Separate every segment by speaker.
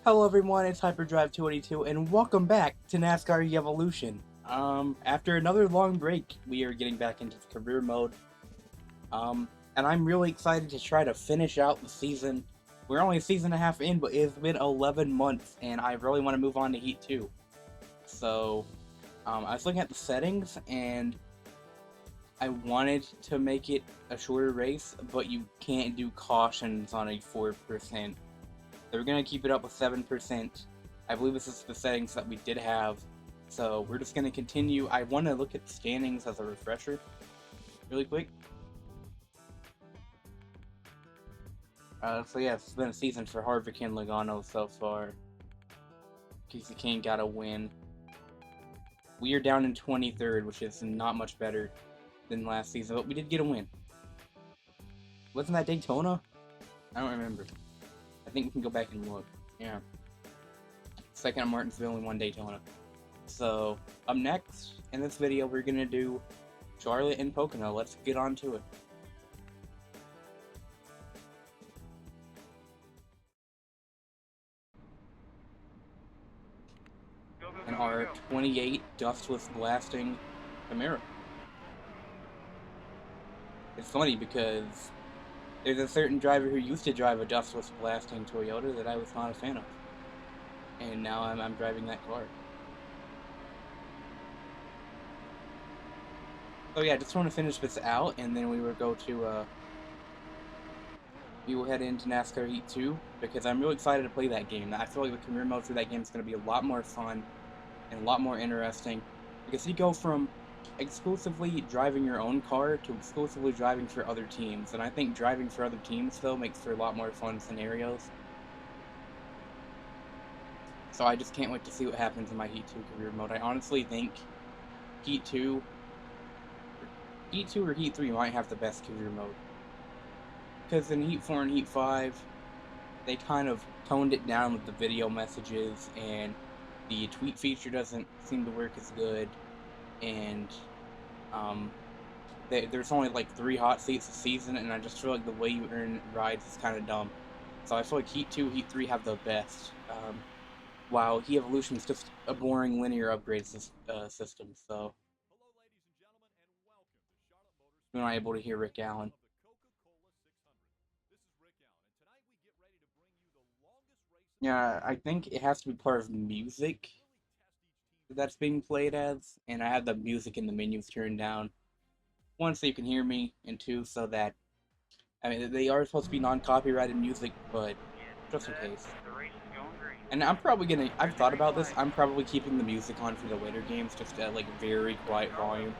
Speaker 1: Hello everyone, it's Hyperdrive282 and welcome back to NASCAR Evolution. After another long break, we are getting back into the career mode. And I'm really excited to try to finish out the season. We're only a season and a half in, but it's been 11 months and I really want to move on to Heat 2. So, I was looking at the settings and I wanted to make it a shorter race, but you can't do cautions on a 4%. They're going to keep it up with 7%. I believe this is the settings that we did have. So we're just going to continue. I want to look at the standings as a refresher really quick. So yeah, it's been a season for Harvick and Logano so far. Casey Kane got a win. We are down in 23rd, which is not much better than last season, but we did get a win. Wasn't that Daytona? I don't remember. I think we can go back and look. Yeah. Second at Martinsville and one Daytona. So, up next, in this video, we're going to do Charlotte and Pocono. Let's get on to it. And our 28 dustless blasting Camaro. It's funny because there's a certain driver who used to drive a dustless blasting Toyota that I was not a fan of. And now I'm driving that car. So yeah, just want to finish this out, and then we will go to, we will head into NASCAR Heat 2, because I'm really excited to play that game. I feel like the career mode for that game is going to be a lot more fun, and a lot more interesting, because you go from exclusively driving your own car to exclusively driving for other teams, and I think driving for other teams, though, makes for a lot more fun scenarios. So I just can't wait to see what happens in my Heat 2 career mode. I honestly think Heat 2 or Heat 3 might have the best career mode. Because in Heat 4 and Heat 5, they kind of toned it down with the video messages, and the tweet feature doesn't seem to work as good, and there's only like 3 hot seats a season, and I just feel like the way you earn rides is kind of dumb. So I feel like Heat 2, Heat 3 have the best, while Heat Evolution is just a boring linear upgrade system, so we're not able to hear Rick Allen. Yeah, I think it has to be part of music that's being played as, and I have the music in the menus turned down. One, so you can hear me, and two, so that, I mean, they are supposed to be non-copyrighted music, but just in case. And I'm probably gonna, I've thought about this, I'm probably keeping the music on for the later games, just at, like, very quiet volume.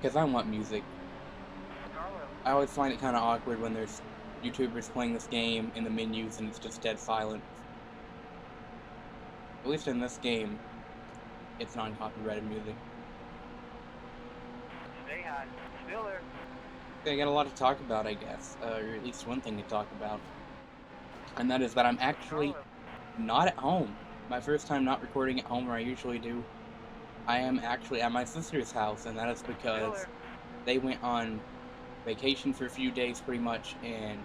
Speaker 1: Because I want music. I always find it kind of awkward when there's YouTubers playing this game in the menus and it's just dead silent. At least in this game, it's non-copyrighted music.
Speaker 2: Stay high. Still there.
Speaker 1: I got a lot to talk about, I guess, or at least one thing to talk about. And that is that I'm actually not at home. My first time not recording at home where I usually do. I am actually at my sister's house, and that is because they went on vacation for a few days pretty much, and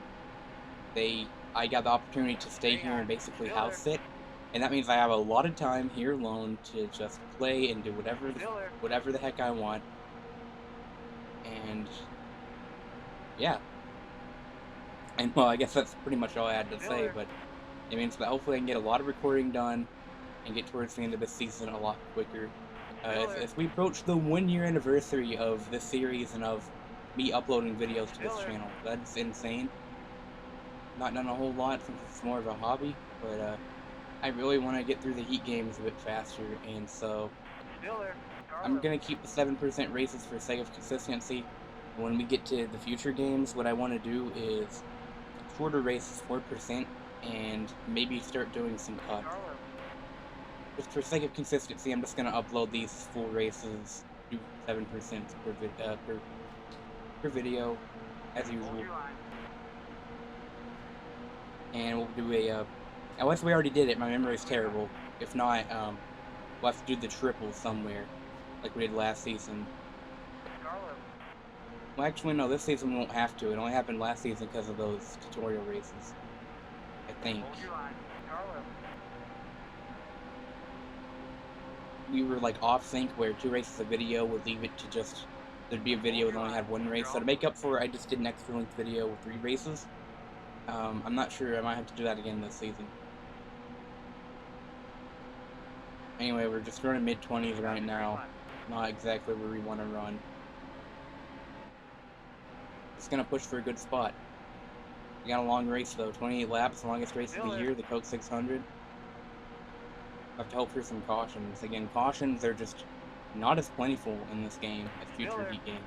Speaker 1: I got the opportunity to stay here and basically house sit, and that means I have a lot of time here alone to just play and do whatever the heck I want. And yeah, and well, I guess that's pretty much all I had to say, but it means that hopefully I can get a lot of recording done and get towards the end of the season a lot quicker. As we approach the 1-year anniversary of this series and of me uploading videos to this channel. That's insane. Not done a whole lot since it's more of a hobby, but I really want to get through the Heat games a bit faster, and so I'm going to keep the 7% races for the sake of consistency. When we get to the future games, what I want to do is shorter races, 4%, and maybe start doing some cuts. Just for sake of consistency, I'm just going to upload these full races, do 7% per video, as usual. And we'll do a, unless we already did it, my memory is terrible. If not, we'll have to do the triple somewhere, like we did last season. Well, actually, no, this season we won't have to. It only happened last season because of those tutorial races. I think.
Speaker 2: Hold your line. Car left.
Speaker 1: We were like off sync where 2 races of video would leave it to just there'd be a video that only had 1 race. So to make up for it, I just did an extra length video with 3 races. I'm not sure. I might have to do that again this season. Anyway, we're just running mid-20s right now. Not exactly where we want to run. Just gonna push for a good spot. We got a long race though. 28 laps, longest race of the year, the Coke 600. Have to hope for some cautions. Again, cautions are just not as plentiful in this game as future Heat games.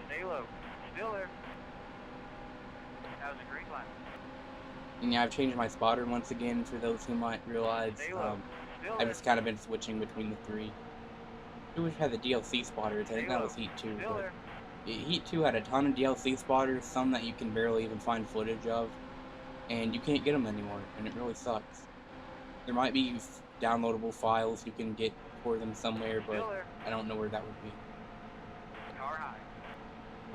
Speaker 2: Stay low. Still there. That was a great line.
Speaker 1: And yeah, I've changed my spotter once again for those who might realize. I've just kind of been switching between the 3. I wish I had the DLC spotters. I think that was Heat 2. But Heat 2 had a ton of DLC spotters, some that you can barely even find footage of, and you can't get them anymore, and it really sucks. There might be downloadable files you can get for them somewhere, but I don't know where that would be.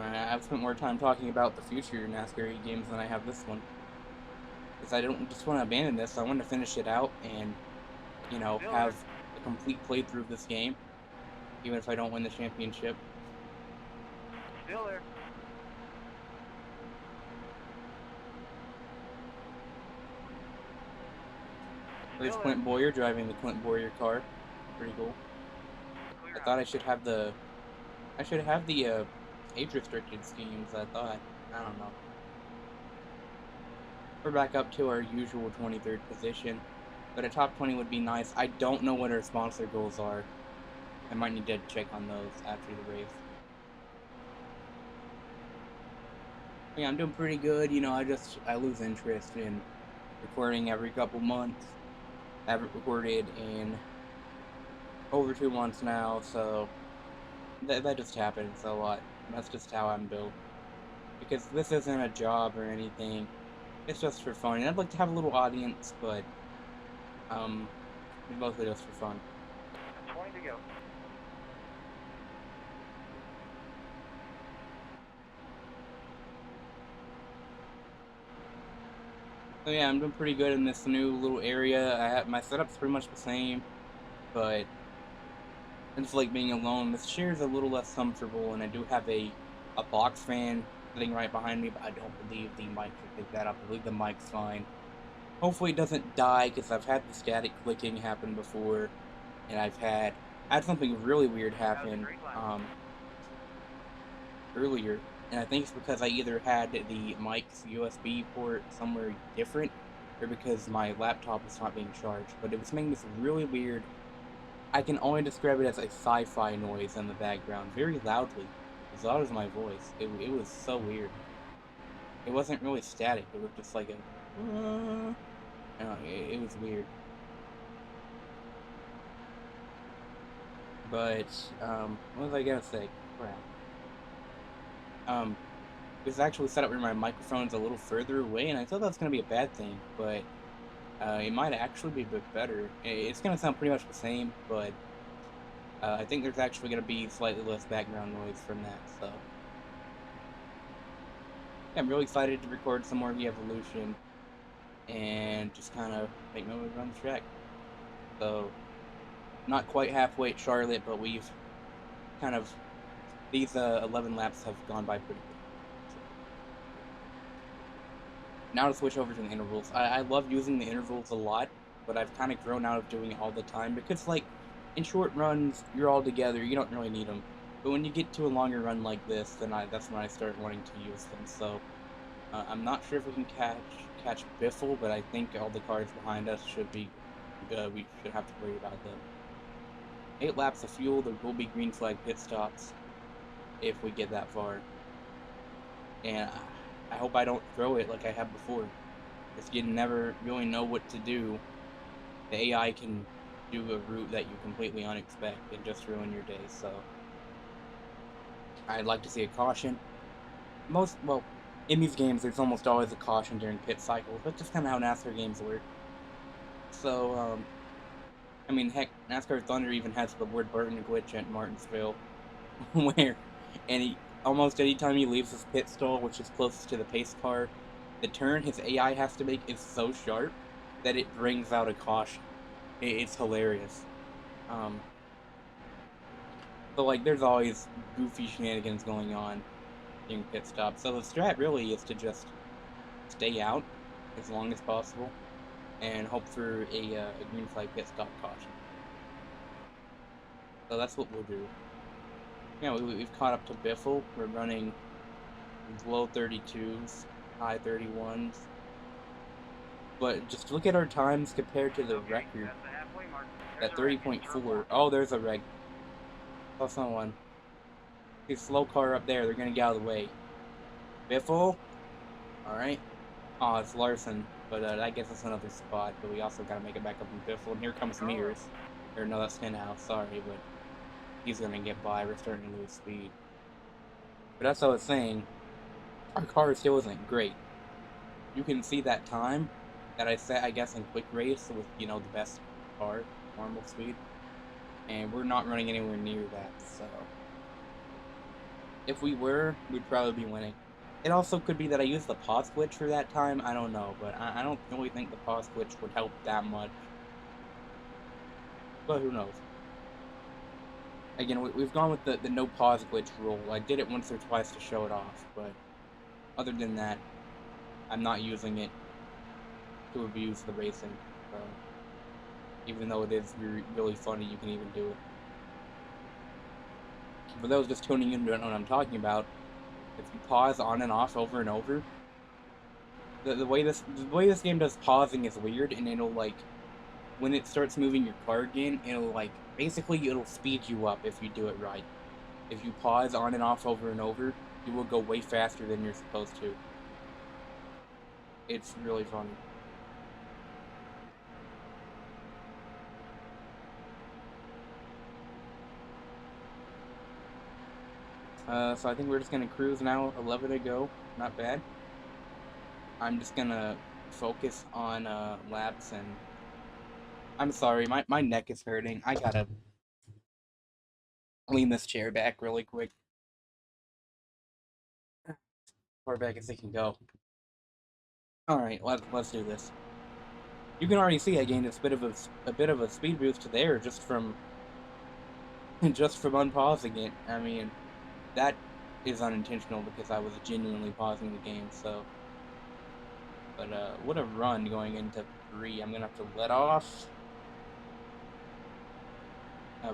Speaker 1: I've spent more time talking about the future NASCAR Heat games than I have this one. Because I don't just want to abandon this, I want to finish it out and, you know, have a complete playthrough of this game, even if I don't win the championship.
Speaker 2: Still there.
Speaker 1: There's Clint Boyer driving the Clint Boyer car. Pretty cool. I thought I should have the age-restricted schemes, I thought. I don't know. We're back up to our usual 23rd position, but a top 20 would be nice. I don't know what our sponsor goals are. I might need to check on those after the race. Yeah, I'm doing pretty good. You know, I lose interest in recording every couple months. I haven't recorded in over 2 months now, so that just happens a lot. That's just how I'm built. Because this isn't a job or anything. It's just for fun. And I'd like to have a little audience, but it's mostly just for fun.
Speaker 2: 20 to go.
Speaker 1: So yeah, I'm doing pretty good in this new little area. My setup's pretty much the same, but it's like being alone. This chair is a little less comfortable, and I do have a box fan sitting right behind me, but I don't believe the mic should pick that up. I believe the mic's fine. Hopefully it doesn't die, because I've had the static clicking happen before, and I had something really weird happen earlier, and I think it's because I either had the mic's USB port somewhere different, or because my laptop was not being charged, but it was making this really weird, I can only describe it as a sci-fi noise in the background, very loudly, as loud as my voice. It was so weird. It wasn't really static, it was just like a... it was weird. But, what was I gonna say? Crap. It's actually set up where my microphone's a little further away, and I thought that's gonna be a bad thing, but it might actually be a bit better. It's gonna sound pretty much the same, but I think there's actually gonna be slightly less background noise from that, so. Yeah, I'm really excited to record some more of the Evolution, and just kind of make my way around the track. So, not quite halfway at Charlotte, but we've kind of, these 11 laps have gone by pretty quick. So. Now to switch over to the intervals. I love using the intervals a lot, but I've kind of grown out of doing it all the time, because like, in short runs, you're all together, you don't really need them. But when you get to a longer run like this, then that's when I start wanting to use them. So, I'm not sure if we can catch Biffle, but I think all the cars behind us should be, we should have to worry about them. 8 laps of fuel, there will be green flag pit stops if we get that far. And I hope I don't throw it like I have before. Because you never really know what to do. The AI can do a route that you completely unexpect and just ruin your day, so I'd like to see a caution. Well, in these games there's almost always a caution during pit cycles. That's just kind of how NASCAR games work. So, I mean, heck, NASCAR Thunder even has the word Burton glitch at Martinsville, where almost any time he leaves his pit stall, which is closest to the pace car, the turn his AI has to make is so sharp that it brings out a caution. It's hilarious. Um, so like, there's always goofy shenanigans going on in pit stops. So the strat really is to just stay out as long as possible and hope for a green flag pit stop caution. So that's what we'll do. Yeah, we've caught up to Biffle. We're running low 32s, high 31s. But just look at our times compared to the
Speaker 2: Okay,
Speaker 1: record
Speaker 2: that's the halfway mark. There's
Speaker 1: at
Speaker 2: a wreck in turn
Speaker 1: 30.4.
Speaker 2: one.
Speaker 1: Oh, there's a wreck. Saw someone. See, slow car up there. They're gonna get out of the way. Biffle. All right. Oh, it's Larson. But that gets us another spot. But we also gotta make it back up in Biffle. And here comes Mears. Or no, that's Stenhouse. Sorry, but he's gonna get by. We're starting to lose speed. But that's what I was saying. Our car still isn't great. You can see that time that I set, I guess, in quick race with, you know, the best car, normal speed. And we're not running anywhere near that, so if we were, we'd probably be winning. It also could be that I used the pause glitch for that time, I don't know, but I don't really think the pause glitch would help that much. But who knows? Again, we've gone with the no pause glitch rule. I did it once or twice to show it off, but other than that, I'm not using it to abuse the racing. So, even though it is really funny, you can even do it. For those just tuning in, don't know what I'm talking about. If you pause on and off over and over, the way this game does pausing is weird, and it'll like when it starts moving your car again, it'll like basically it'll speed you up if you do it right. If you pause on and off over and over, you will go way faster than you're supposed to. It's really funny. So I think we're just gonna cruise now. 11 to go, not bad. I'm just gonna focus on laps and. I'm sorry, my neck is hurting. I gotta lean this chair back really quick. Far back as they can go. All right, let's do this. You can already see I gained a bit of a speed boost there just from just from unpausing it. I mean, that is unintentional because I was genuinely pausing the game. So, but what a run going into 3. I'm gonna have to let off.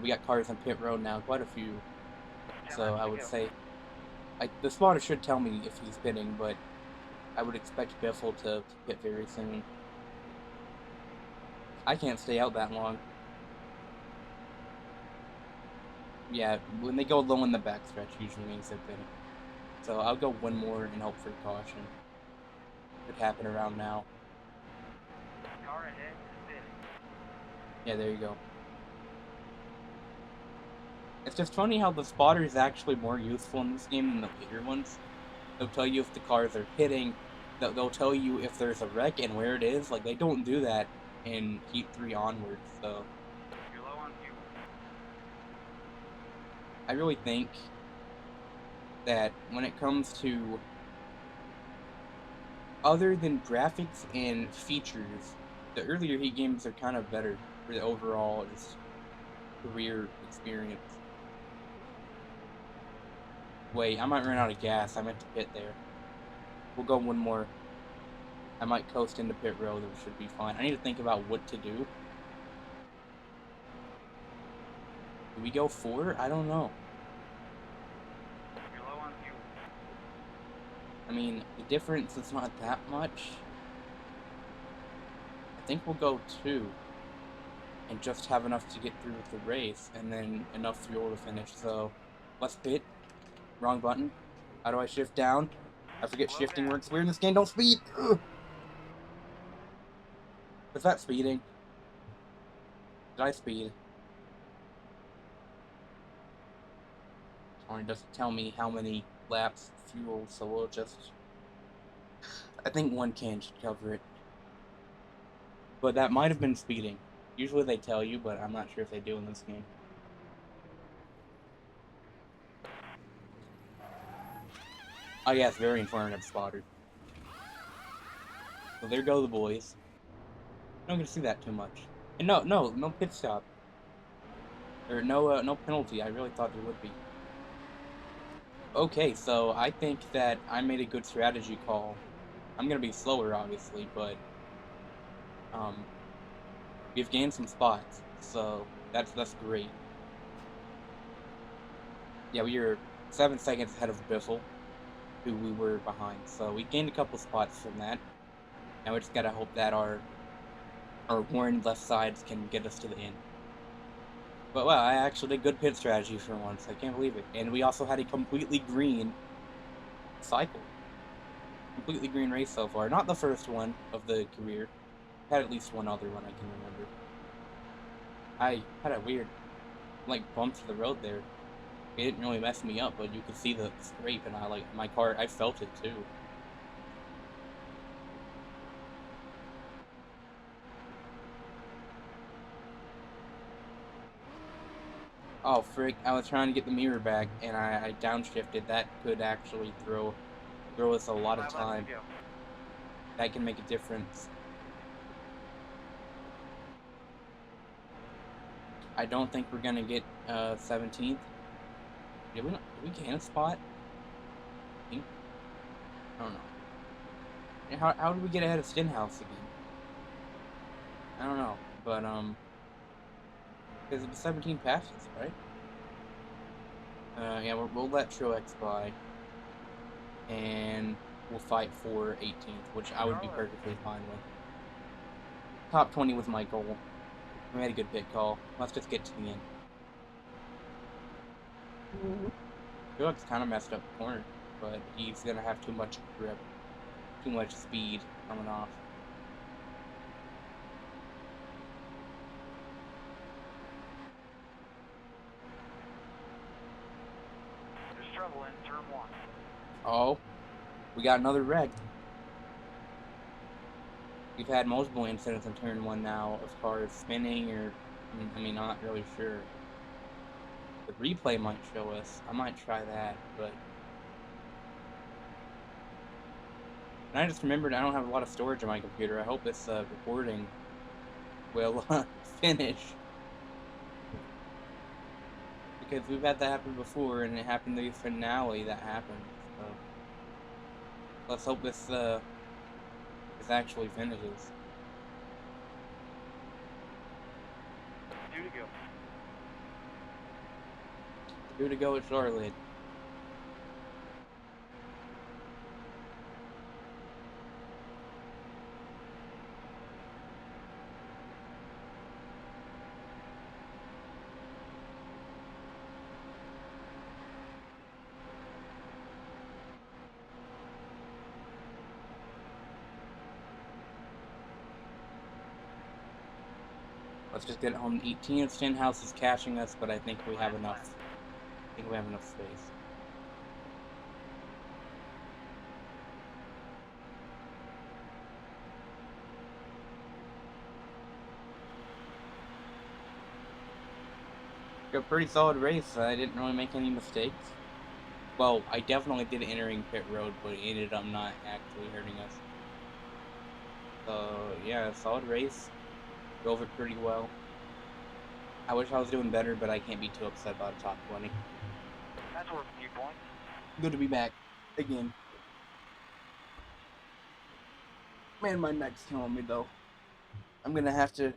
Speaker 1: We got cars on pit road now, quite a few. So I would say, the spotter should tell me if he's pitting, but I would expect Biffle to pit very soon. I can't stay out that long. Yeah, when they go low in the backstretch, usually means they're pitting. So I'll go one more and hope for caution. Could happen around now.
Speaker 2: Car ahead is pitting.
Speaker 1: Yeah, there you go. It's just funny how the spotter is actually more useful in this game than the later ones. They'll tell you if the cars are hitting. They'll tell you if there's a wreck and where it is. Like, they don't do that in Heat 3 onwards, so.
Speaker 2: You're low on fuel.
Speaker 1: I really think that when it comes to other than graphics and features, the earlier Heat games are kind of better for the overall just career experience. Wait, I might run out of gas. I meant to pit there. We'll go one more. I might coast into pit road. It should be fine. I need to think about what to do. Do we go 4? I don't know.
Speaker 2: You're low on fuel.
Speaker 1: I mean, the difference is not that much. I think we'll go 2. And just have enough to get through with the race. And then enough fuel to finish. So, let's pit. Wrong button. How do I shift down? I forget shifting works weird in this game. Don't speed! Ugh. Was that speeding? Did I speed? It doesn't tell me how many laps of fuel, so we'll just. I think 1 can should cover it. But that might have been speeding. Usually they tell you, but I'm not sure if they do in this game. Oh yeah, it's very informative, spotter. So there go the boys. I don't get to see that too much. And no pit stop. Or no penalty. I really thought there would be. Okay, so I think that I made a good strategy call. I'm gonna be slower, obviously, but um, we've gained some spots, so that's great. Yeah, we are 7 seconds ahead of Biffle, who we were behind. So we gained a couple spots from that. Now we just gotta hope that our worn left sides can get us to the end. But wow, I actually did good pit strategy for once. I can't believe it. And we also had a completely green cycle. Completely green race so far. Not the first one of the career. Had at least one other one I can remember. I had a weird, like, bump to the road there. It didn't really mess me up, but you could see the scrape, and my car, I felt it too. Oh, frick, I was trying to get the mirror back, and I downshifted. That could actually throw us a lot of
Speaker 2: 5 laps to
Speaker 1: time.
Speaker 2: go.
Speaker 1: That can make a difference. I don't think we're gonna get 17th. Did we gain a spot? I don't know. How did we get ahead of Stenhouse again? I don't know, but because the 17 passes, right? Yeah, we'll let Truex by, and we'll fight for 18th, which I would be perfectly fine with. Top 20 was my goal. We made a good pit call. Let's just get to the end. Truex kind of messed up the corner, but he's gonna have too much grip, too much speed coming off.
Speaker 2: There's trouble in turn 1.
Speaker 1: Oh, we got another wreck. We've had multiple incidents in turn 1 now of cars spinning, or I mean, I'm not really sure. The replay might show us. I might try that, but and I just remembered I don't have a lot of storage on my computer. I hope this recording will finish, because we've had that happen before, and it happened to the finale that happened. So let's hope this actually finishes.
Speaker 2: 2 to go.
Speaker 1: 2 to go at Charlotte. Let's just get home to 18. Stenhouse is catching us, but I think we have enough. I think we have enough space. A pretty solid race. I didn't really make any mistakes. Well, I definitely did entering pit road, but it ended up not actually hurting us. So yeah, solid race. Drove it pretty well. I wish I was doing better, but I can't be too upset about a top 20.
Speaker 2: That's worth a few points.
Speaker 1: Good to be back again. Man, my neck's killing me though. I'm gonna have to.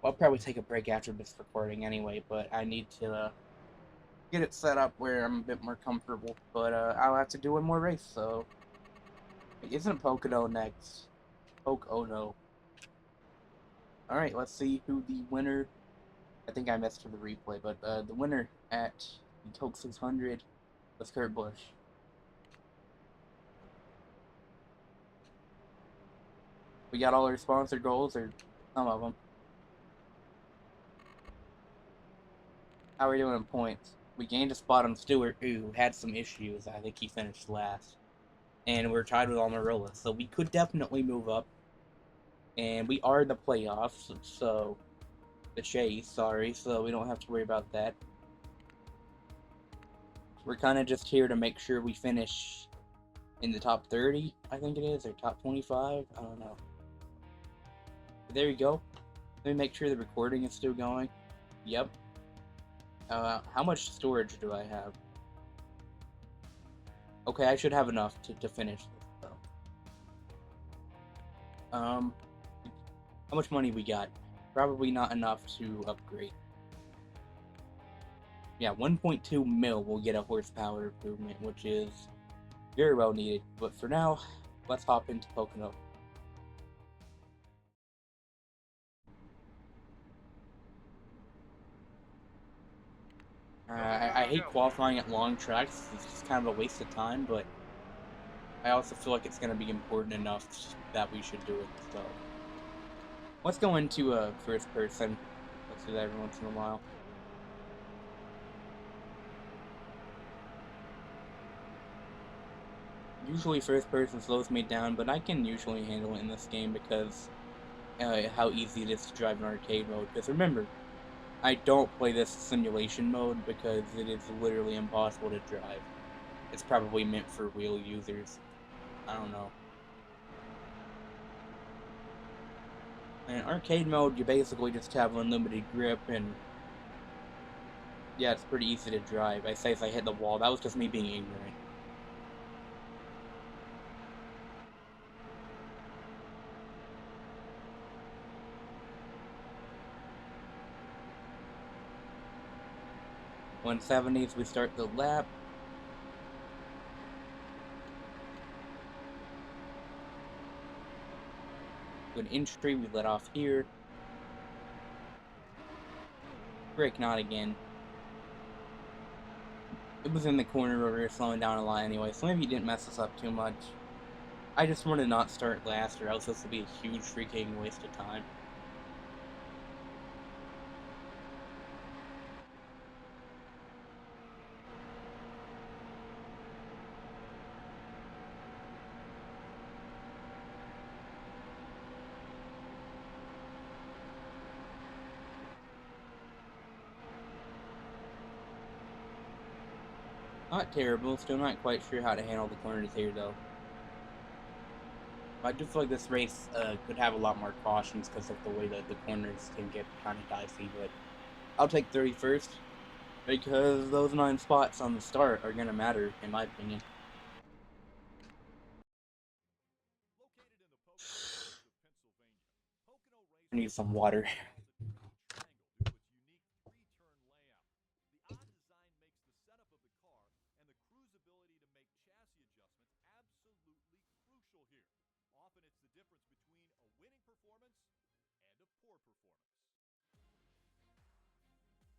Speaker 1: Well, I'll probably take a break after this recording anyway, but I need to get it set up where I'm a bit more comfortable. But I'll have to do one more race. So isn't Pocono next? Pocono. All right, let's see who the winner. I think I missed the replay, but the winner at the Coke 600 was Kurt Busch. We got all our sponsored goals, or some of them. How are we doing in points? We gained a spot on Stewart, who had some issues. I think he finished last. And we're tied with Almirola, so we could definitely move up. And we are in the playoffs, so the chase, sorry, so we don't have to worry about that. We're kind of just here to make sure we finish in the top 30, I think it is, or top 25, I don't know. But there you go. Let me make sure the recording is still going. Yep. How much storage do I have? Okay, I should have enough to finish this, though. How much money we got? Probably not enough to upgrade. Yeah, 1.2 mil will get a horsepower improvement, which is very well needed. But for now, let's hop into Pocono. I hate qualifying at long tracks. It's just kind of a waste of time, but I also feel like it's going to be important enough that we should do it. So let's go into first person. Let's do that every once in a while. Usually first person slows me down, but I can usually handle it in this game because how easy it is to drive in arcade mode. Because remember, I don't play this simulation mode because it is literally impossible to drive. It's probably meant for real users. I don't know. In arcade mode, you basically just have unlimited grip, and yeah, it's pretty easy to drive. I say as I hit the wall, that was just me being ignorant. .170s, we start the lap. Good entry, we let off here. Brake not again. It was in the corner where we were slowing down a lot anyway, so maybe it didn't mess us up too much. I just want to not start last, or else this will be a huge freaking waste of time. Not terrible, still not quite sure how to handle the corners here though. I do feel like this race could have a lot more cautions because of the way that the corners can get kind of dicey, but I'll take 31st because those 9 spots on the start are going to matter, in my opinion. I need some water.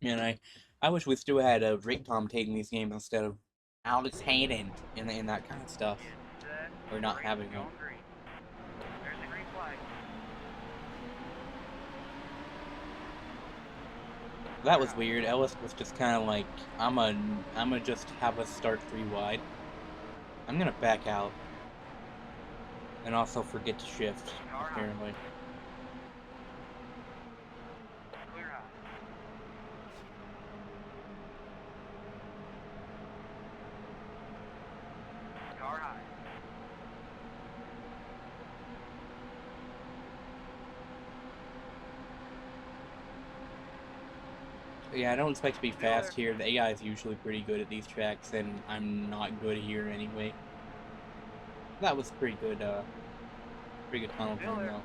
Speaker 1: And I wish we still had a Rick Tom taking these games instead of Alex Hayden and that kind of stuff. Or not having them.
Speaker 2: There's the green flag.
Speaker 1: That was weird. Ellis was just kind of like, I'm gonna just have us start 3 wide. I'm gonna back out. And also forget to shift, apparently.
Speaker 2: Clear high. Car high.
Speaker 1: Yeah, I don't expect to be fast here. The AI is usually pretty good at these tracks, and I'm not good here anyway. That was pretty good tunnel turn, though.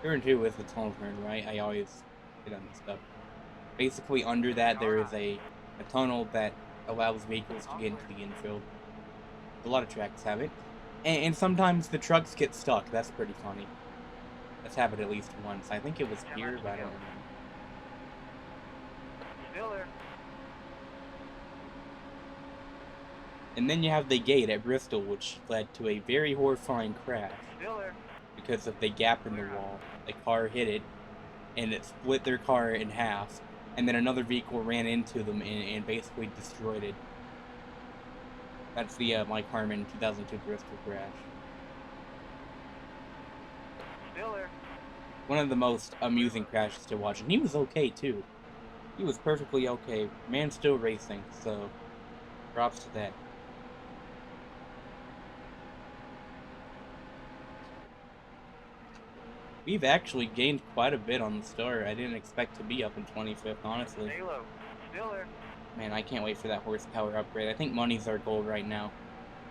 Speaker 1: Turn 2 is the tunnel turn, right? I always get on this stuff. Basically, under that, there is a tunnel that allows vehicles to get into the infield. A lot of tracks have it. And sometimes the trucks get stuck. That's pretty funny. Let's have it at least once. I think it was here, but I don't remember.
Speaker 2: Still there.
Speaker 1: And then you have the gate at Bristol, which led to a very horrifying crash.
Speaker 2: Still there.
Speaker 1: Because of the gap in the wall. The car hit it, and it split their car in half, and then another vehicle ran into them and basically destroyed it. That's the Mike Harmon 2002 Bristol crash.
Speaker 2: Still there.
Speaker 1: One of the most amusing crashes to watch, and he was okay too. He was perfectly okay. Man, still racing, so props to that. We've actually gained quite a bit on the start. I didn't expect to be up in 25th, honestly.
Speaker 2: Stay low. Still there.
Speaker 1: Man, I can't wait for that horsepower upgrade. I think money's our goal right now.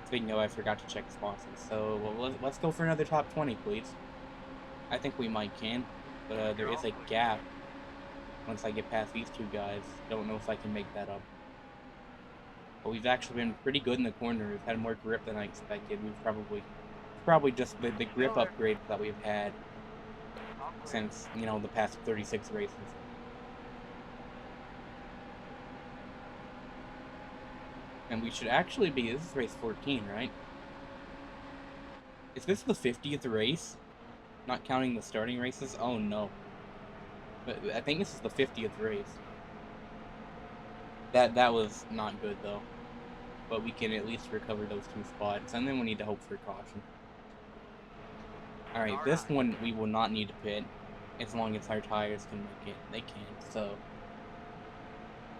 Speaker 1: Speaking of, I forgot to check sponsors. So, well, let's go for another top 20, please. I think we might can, but there is a gap once I get past these two guys. Don't know if I can make that up. But we've actually been pretty good in the corner. We've had more grip than I expected. We've probably just the grip upgrade that we've had since, you know, the past 36 races. And we should actually be, this is race 14, right? Is this the 50th race? Not counting the starting races? Oh no. But I think this is the 50th race. That was not good though. But we can at least recover those two spots, and then we need to hope for caution. Alright, this one we will not need to pit, as long as our tires can make it. They can, so...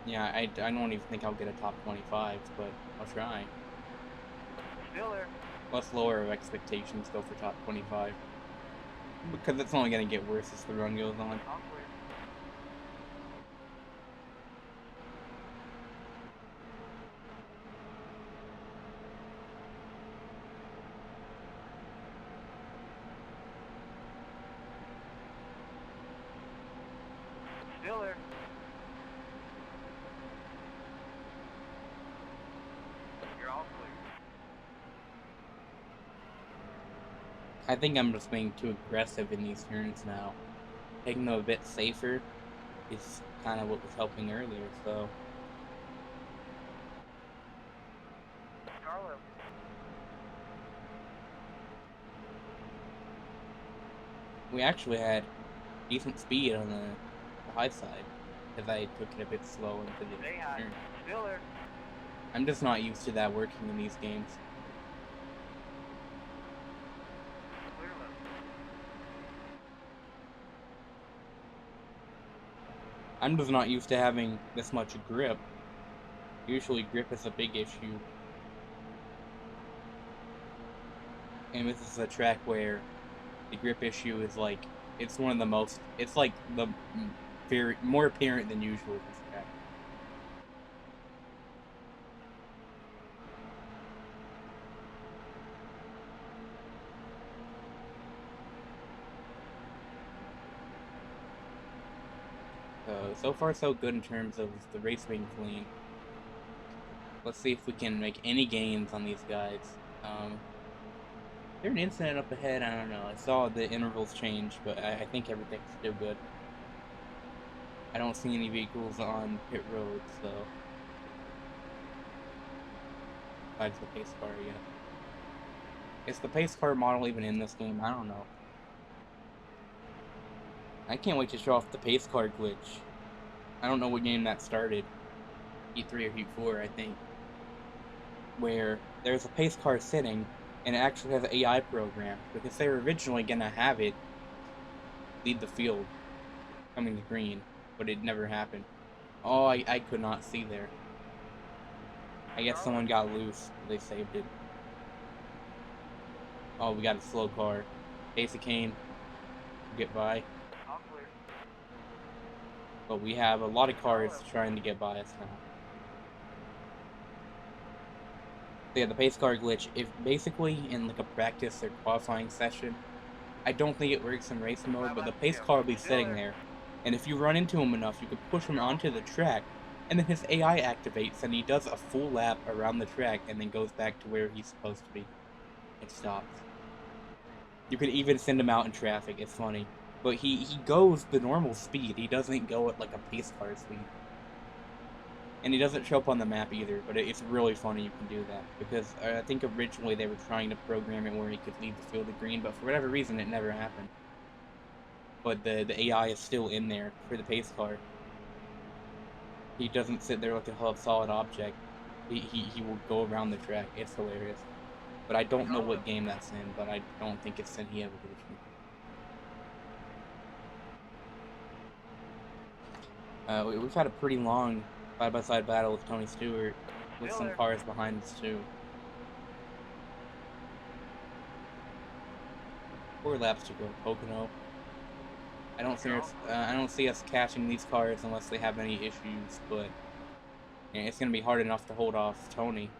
Speaker 1: Yeah, I don't even think I'll get a top 25, but I'll try.
Speaker 2: Still there.
Speaker 1: Let's lower our expectations, go for top 25. Because it's only going to get worse as the run goes on.
Speaker 2: Still there. You're all clear.
Speaker 1: I think I'm just being too aggressive in these turns now. Taking them a bit safer is kind of what was helping earlier, so...
Speaker 2: Carlo.
Speaker 1: We actually had decent speed on the high side, because I took it a bit slow into the turn.
Speaker 2: Still there.
Speaker 1: I'm just not used to that working in these games.
Speaker 2: Clear left.
Speaker 1: I'm just not used to having this much grip. Usually grip is a big issue. And this is a track where the grip issue is like, it's one of the most, it's like the very more apparent than usual with this track. So far so good in terms of the race being clean. Let's see if we can make any gains on these guys. There's an incident up ahead, I don't know. I saw the intervals change, but I think everything's still good. I don't see any vehicles on pit road, so... Besides the pace car, yeah. Is the pace car model even in this game? I don't know. I can't wait to show off the pace car glitch. I don't know what game that started. Heat 3 or Heat 4, I think. Where there's a pace car sitting, and it actually has an AI program, because they were originally going to have it lead the field, coming to green, but it never happened. Oh, I could not see there. I guess someone got loose, they saved it. Oh, we got a slow car. Ace of Cane, get by. But we have a lot of cars trying to get by us now. Yeah, the pace car glitch, if basically in like a practice or qualifying session, I don't think it works in race mode, but the pace car will be sitting there, and if you run into him enough, you can push him onto the track, and then his AI activates, and he does a full lap around the track, and then goes back to where he's supposed to be. It stops. You could even send him out in traffic, it's funny. But he goes the normal speed, he doesn't go at like a pace car speed. And he doesn't show up on the map either, but it's really funny you can do that. Because I think originally they were trying to program it where he could leave the field of green, but for whatever reason it never happened. But the AI is still in there for the pace car. He doesn't sit there like a solid object. He will go around the track. It's hilarious. But I don't know what game that's in, but I don't think it's in He Evolution. We've had a pretty long side-by-side battle with Tony Stewart, with
Speaker 2: Still
Speaker 1: some
Speaker 2: there.
Speaker 1: cars behind us too. 4 laps to go, Pocono. I don't see us catching these cars unless they have any issues, but yeah, it's gonna be hard enough to hold off Tony.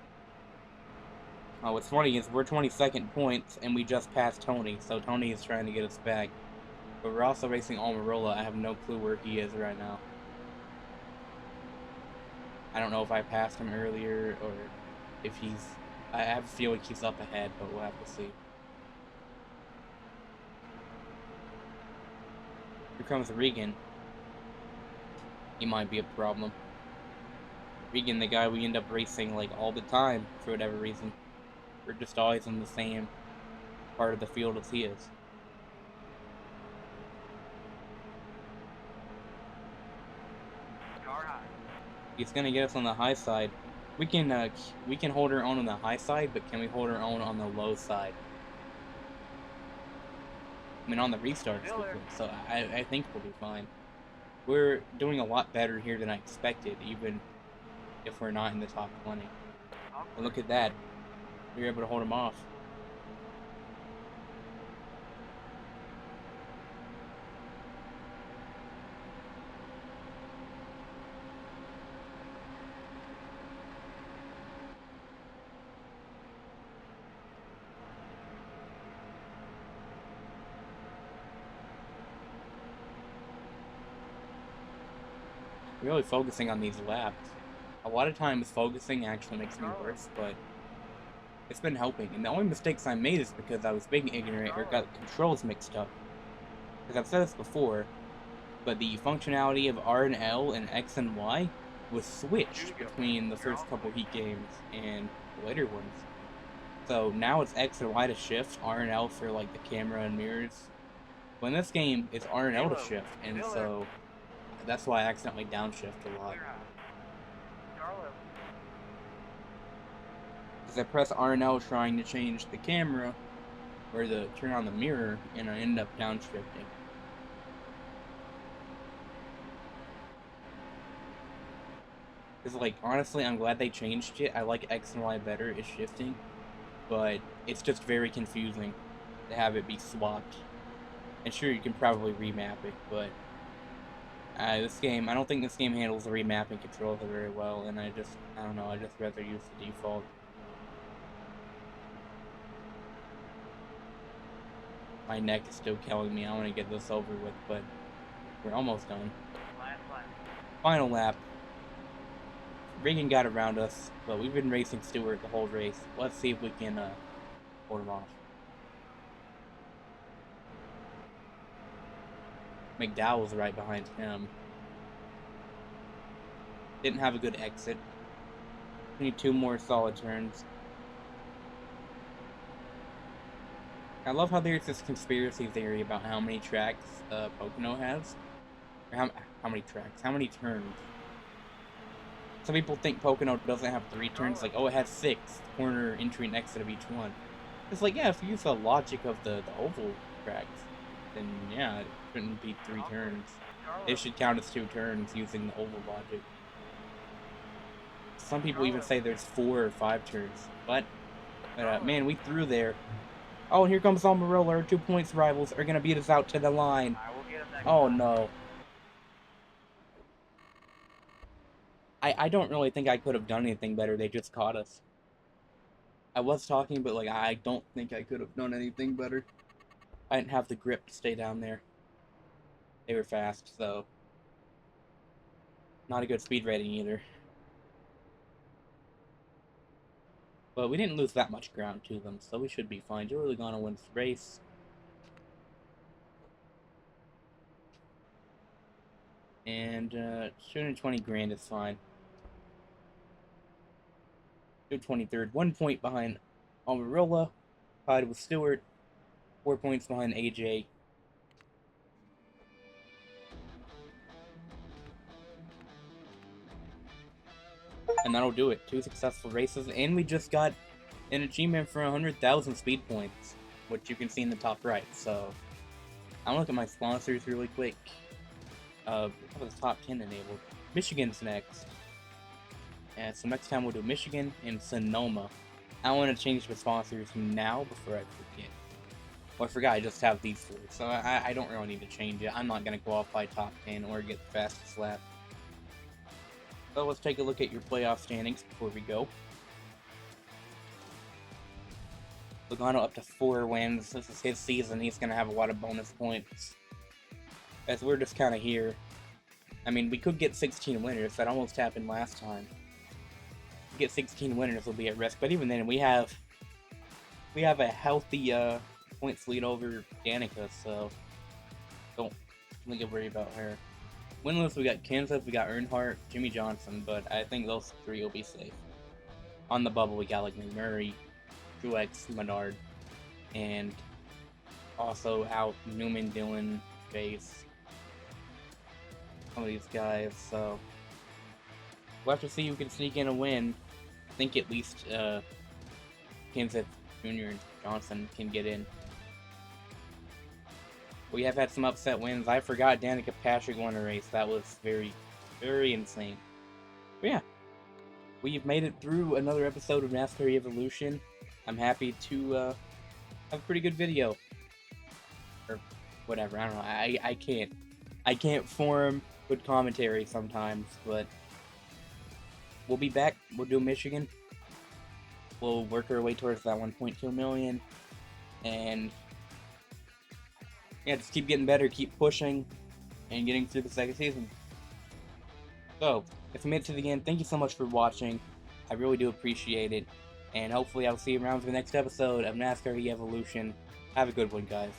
Speaker 1: What's funny is we're 22nd points and we just passed Tony, so Tony is trying to get us back. But we're also racing Almirola. I have no clue where he is right now. I don't know if I passed him earlier or if he's... I have a feeling he's up ahead, but we'll have to see. Here comes Regan. He might be a problem. Regan, the guy we end up racing like all the time for whatever reason. We're just always in the same part of the field as he is.
Speaker 2: Car high.
Speaker 1: He's gonna get us on the high side. We can hold our own on the high side, but can we hold our own on the low side? I mean, on the restarts, we could, so I think we'll be fine. We're doing a lot better here than I expected, even if we're not in the top 20. And look at that. We were able to hold him off. Really focusing on these laps. A lot of times focusing actually makes me worse, but it's been helping. And the only mistakes I made is because I was being ignorant or got controls mixed up. Because I've said this before, but the functionality of R and L and X and Y was switched between the first couple heat games and the later ones. So now it's X and Y to shift, R and L for like the camera and mirrors. When this game, it's R and L to shift, and so that's why I accidentally downshift a lot. Because I press R and L trying to change the camera, or turn on the mirror, and I end up downshifting. Because, like, honestly, I'm glad they changed it. I like X and Y better, it's shifting. But it's just very confusing to have it be swapped. And sure, you can probably remap it, but I don't think this game handles the remapping controls very well, and I don't know, I just rather use the default. My neck is still killing me. I want to get this over with, but we're almost done. Final lap. Regan got around us, but we've been racing Stewart the whole race. Let's see if we can hold him off. McDowell's right behind him. Didn't have a good exit. We need 2 more solid turns. I love how there's this conspiracy theory about how many tracks Pocono has. Or how many tracks? How many turns? Some people think Pocono doesn't have 3 turns. Like, oh, it has 6. Corner, entry, and exit of each one. It's like, yeah, if you use the logic of the oval tracks, then yeah, it shouldn't be 3 turns. It should count as 2 turns using the oval logic. Some people even say there's 4 or 5 turns. But man, we threw there. Oh, and here comes Almirola. Our 2 points rivals are gonna beat us out to the line. Oh no. I don't really think I could have done anything better. They just caught us. I was talking, but like I don't think I could have done anything better. I didn't have the grip to stay down there. They were fast, so not a good speed rating either. But we didn't lose that much ground to them, so we should be fine. Joe Logano wins the race. And 220 grand is fine. 223rd, 1 point behind Almirola, tied with Stewart, 4 points behind AJ. And that'll do it. 2 successful races, and we just got an achievement for 100,000 speed points, which you can see in the top right. So, I'm gonna look at my sponsors really quick. How about the top 10 enabled? Michigan's next. And so next time we'll do Michigan and Sonoma. I want to change the sponsors now before I forget. Well, I forgot I just have these four, so I don't really need to change it. I'm not going to qualify top 10 or get the fastest lap. So let's take a look at your playoff standings before we go. Logano up to 4 wins. This is his season. He's going to have a lot of bonus points. As we're just kind of here. I mean, we could get 16 winners. That almost happened last time. Get 16 winners will be at risk, but even then we have a healthy points lead over Danica, so don't really worry about her. Winless, we got Kansas, we got Earnhardt, Jimmy Johnson, but I think those 3 will be safe. On the bubble, we got like Murray, Truex, Menard, and also out Newman, Dillon, Chase, some of these guys. So we'll have to see who can sneak in a win. I think at least Kansas Jr. and Johnson can get in. We have had some upset wins. I forgot Danica Patrick won a race. That was very, very insane. But yeah, we've made it through another episode of NASCAR Evolution. I'm happy to have a pretty good video. Or whatever, I don't know. I can't form good commentary sometimes, but we'll be back. We'll do Michigan. We'll work our way towards that 1.2 million. And yeah, just keep getting better, keep pushing, and getting through the second season. So, if you made it to the end, thank you so much for watching. I really do appreciate it. And hopefully I'll see you around for the next episode of NASCAR Evolution. Have a good one, guys.